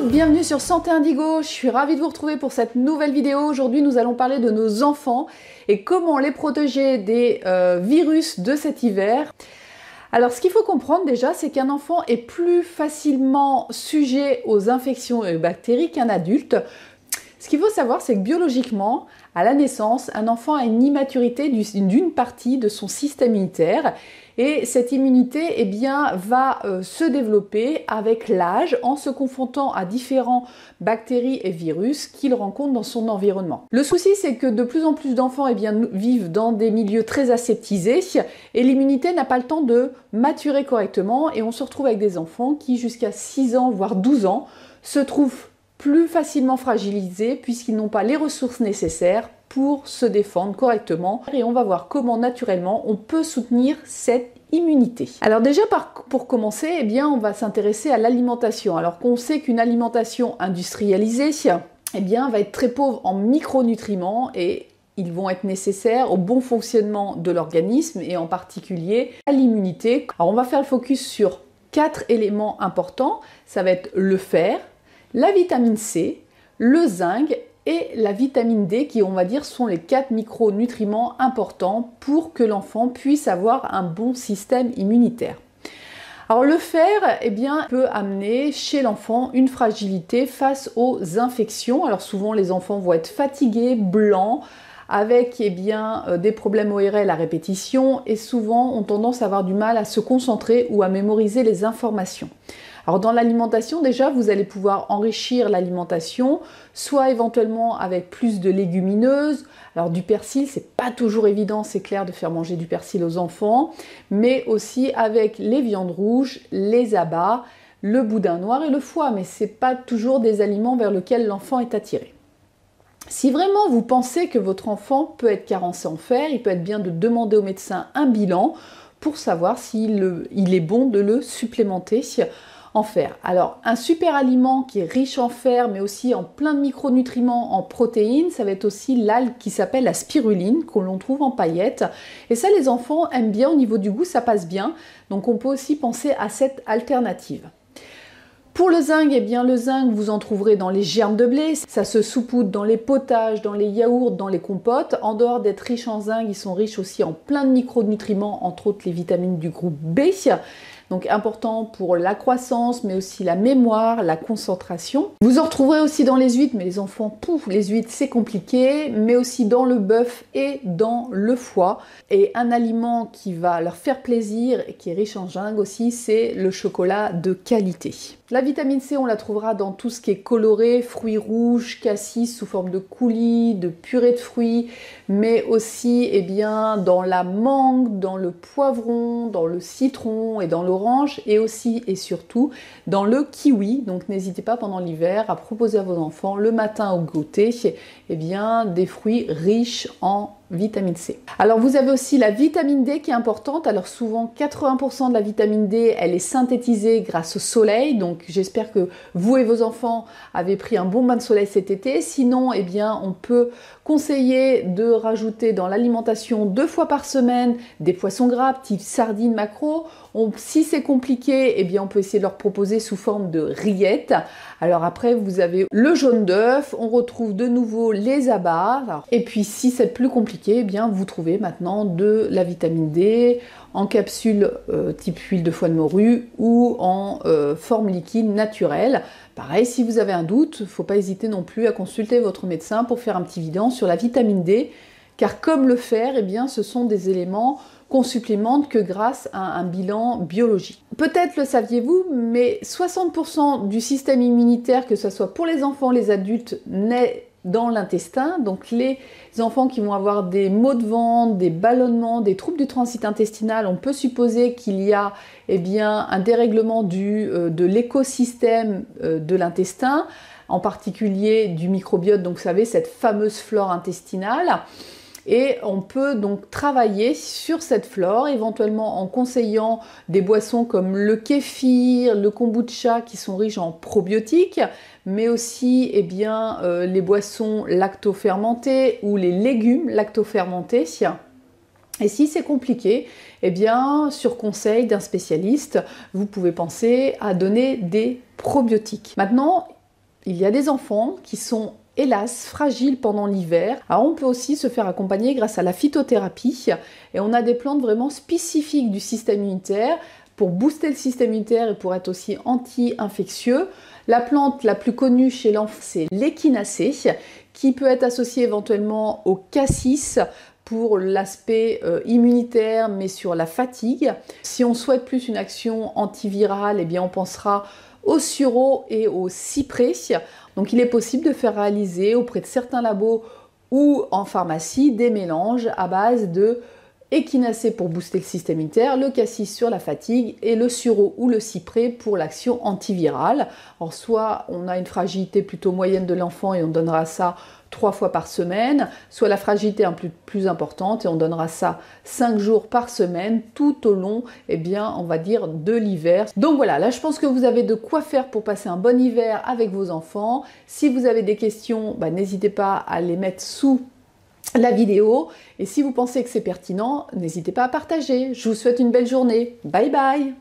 toutes, bienvenue sur Santé Indigo. Je suis ravie de vous retrouver pour cette nouvelle vidéo. Aujourd'hui, nous allons parler de nos enfants et comment les protéger des virus de cet hiver. Alors, ce qu'il faut comprendre déjà, c'est qu'un enfant est plus facilement sujet aux infections et aux bactéries qu'un adulte. Ce qu'il faut savoir, c'est que biologiquement, à la naissance, un enfant a une immaturité d'une partie de son système immunitaire et cette immunité va se développer avec l'âge en se confrontant à différents bactéries et virus qu'il rencontre dans son environnement. Le souci, c'est que de plus en plus d'enfants vivent dans des milieux très aseptisés et l'immunité n'a pas le temps de maturer correctement et on se retrouve avec des enfants qui, jusqu'à 6 ans, voire 12 ans, se trouvent plus facilement fragilisés puisqu'ils n'ont pas les ressources nécessaires pour se défendre correctement. Et on va voir comment naturellement on peut soutenir cette immunité. Alors déjà pour commencer, on va s'intéresser à l'alimentation. Alors qu'on sait qu'une alimentation industrialisée va être très pauvre en micronutriments et ils vont être nécessaires au bon fonctionnement de l'organisme et en particulier à l'immunité. Alors on va faire le focus sur 4 éléments importants. Ça va être le fer, la vitamine C, le zinc et la vitamine D qui, on va dire, sont les 4 micronutriments importants pour que l'enfant puisse avoir un bon système immunitaire. Alors le fer peut amener chez l'enfant une fragilité face aux infections. Alors souvent les enfants vont être fatigués, blancs, avec des problèmes ORL à répétition et souvent ont tendance à avoir du mal à se concentrer ou à mémoriser les informations. Alors dans l'alimentation, déjà, vous allez pouvoir enrichir l'alimentation, soit éventuellement avec plus de légumineuses. Alors du persil, c'est pas toujours évident, c'est clair, de faire manger du persil aux enfants, mais aussi avec les viandes rouges, les abats, le boudin noir et le foie, mais c'est pas toujours des aliments vers lesquels l'enfant est attiré. Si vraiment vous pensez que votre enfant peut être carencé en fer, il peut être bien de demander au médecin un bilan pour savoir s'il est bon de le supplémenter en fer. Alors, un super aliment qui est riche en fer, mais aussi en plein de micronutriments, en protéines, ça va être aussi l'algue qui s'appelle la spiruline, que l'on trouve en paillettes. Et ça, les enfants aiment bien, au niveau du goût, ça passe bien. Donc, on peut aussi penser à cette alternative. Pour le zinc, le zinc, vous en trouverez dans les germes de blé. Ça se saupoudre dans les potages, dans les yaourts, dans les compotes. En dehors d'être riches en zinc, ils sont riches aussi en plein de micronutriments, entre autres les vitamines du groupe B. Donc important pour la croissance, mais aussi la mémoire, la concentration. Vous en retrouverez aussi dans les huîtres, mais les enfants, les huîtres c'est compliqué, mais aussi dans le bœuf et dans le foie. Et un aliment qui va leur faire plaisir et qui est riche en zinc aussi, c'est le chocolat de qualité. La vitamine C, on la trouvera dans tout ce qui est coloré, fruits rouges, cassis sous forme de coulis, de purée de fruits, mais aussi dans la mangue, dans le poivron, dans le citron et dans l'orange, et aussi et surtout dans le kiwi. Donc n'hésitez pas pendant l'hiver à proposer à vos enfants le matin au goûter des fruits riches en vitamine C. Alors vous avez aussi la vitamine D qui est importante. Alors souvent 80% de la vitamine D, elle est synthétisée grâce au soleil. Donc j'espère que vous et vos enfants avez pris un bon bain de soleil cet été. Sinon, on peut conseiller de rajouter dans l'alimentation 2 fois par semaine des poissons gras, type sardines, maquereaux. Si c'est compliqué, on peut essayer de leur proposer sous forme de rillettes. Alors après, vous avez le jaune d'œuf, on retrouve de nouveau les abats. Et puis si c'est plus compliqué, vous trouvez maintenant de la vitamine D en capsule type huile de foie de morue ou en forme liquide naturelle. Pareil, si vous avez un doute, il ne faut pas hésiter non plus à consulter votre médecin pour faire un petit bilan sur la vitamine D, car comme le fer, ce sont des éléments qu'on supplémente que grâce à un bilan biologique. Peut-être le saviez-vous, mais 60% du système immunitaire, que ce soit pour les enfants, les adultes, naît dans l'intestin. Donc les enfants qui vont avoir des maux de ventre, des ballonnements, des troubles du transit intestinal, on peut supposer qu'il y a un dérèglement de l'écosystème de l'intestin, en particulier du microbiote, donc vous savez, cette fameuse flore intestinale. Et on peut donc travailler sur cette flore, éventuellement en conseillant des boissons comme le kéfir, le kombucha qui sont riches en probiotiques, mais aussi les boissons lactofermentées ou les légumes lactofermentés. Et si c'est compliqué, sur conseil d'un spécialiste, vous pouvez penser à donner des probiotiques. Maintenant, Il y a des enfants qui sont hélas fragiles pendant l'hiver. Alors on peut aussi se faire accompagner grâce à la phytothérapie et on a des plantes vraiment spécifiques du système immunitaire pour booster le système immunitaire et pour être aussi anti-infectieux. La plante la plus connue chez l'enfant, c'est l'échinacée, qui peut être associée éventuellement au cassis pour l'aspect immunitaire, mais sur la fatigue. Si on souhaite plus une action antivirale, eh bien on pensera au sureau et au cyprès. Donc il est possible de faire réaliser auprès de certains labos ou en pharmacie des mélanges à base de échinacée pour booster le système immunitaire, le cassis sur la fatigue et le sureau ou le cyprès pour l'action antivirale. Alors soit on a une fragilité plutôt moyenne de l'enfant et on donnera ça 3 fois par semaine, soit la fragilité est plus importante et on donnera ça 5 jours par semaine tout au long, eh bien, on va dire de l'hiver. Donc voilà, là je pense que vous avez de quoi faire pour passer un bon hiver avec vos enfants. Si vous avez des questions, n'hésitez pas à les mettre sous la vidéo et si vous pensez que c'est pertinent, n'hésitez pas à partager. Je vous souhaite une belle journée. Bye bye!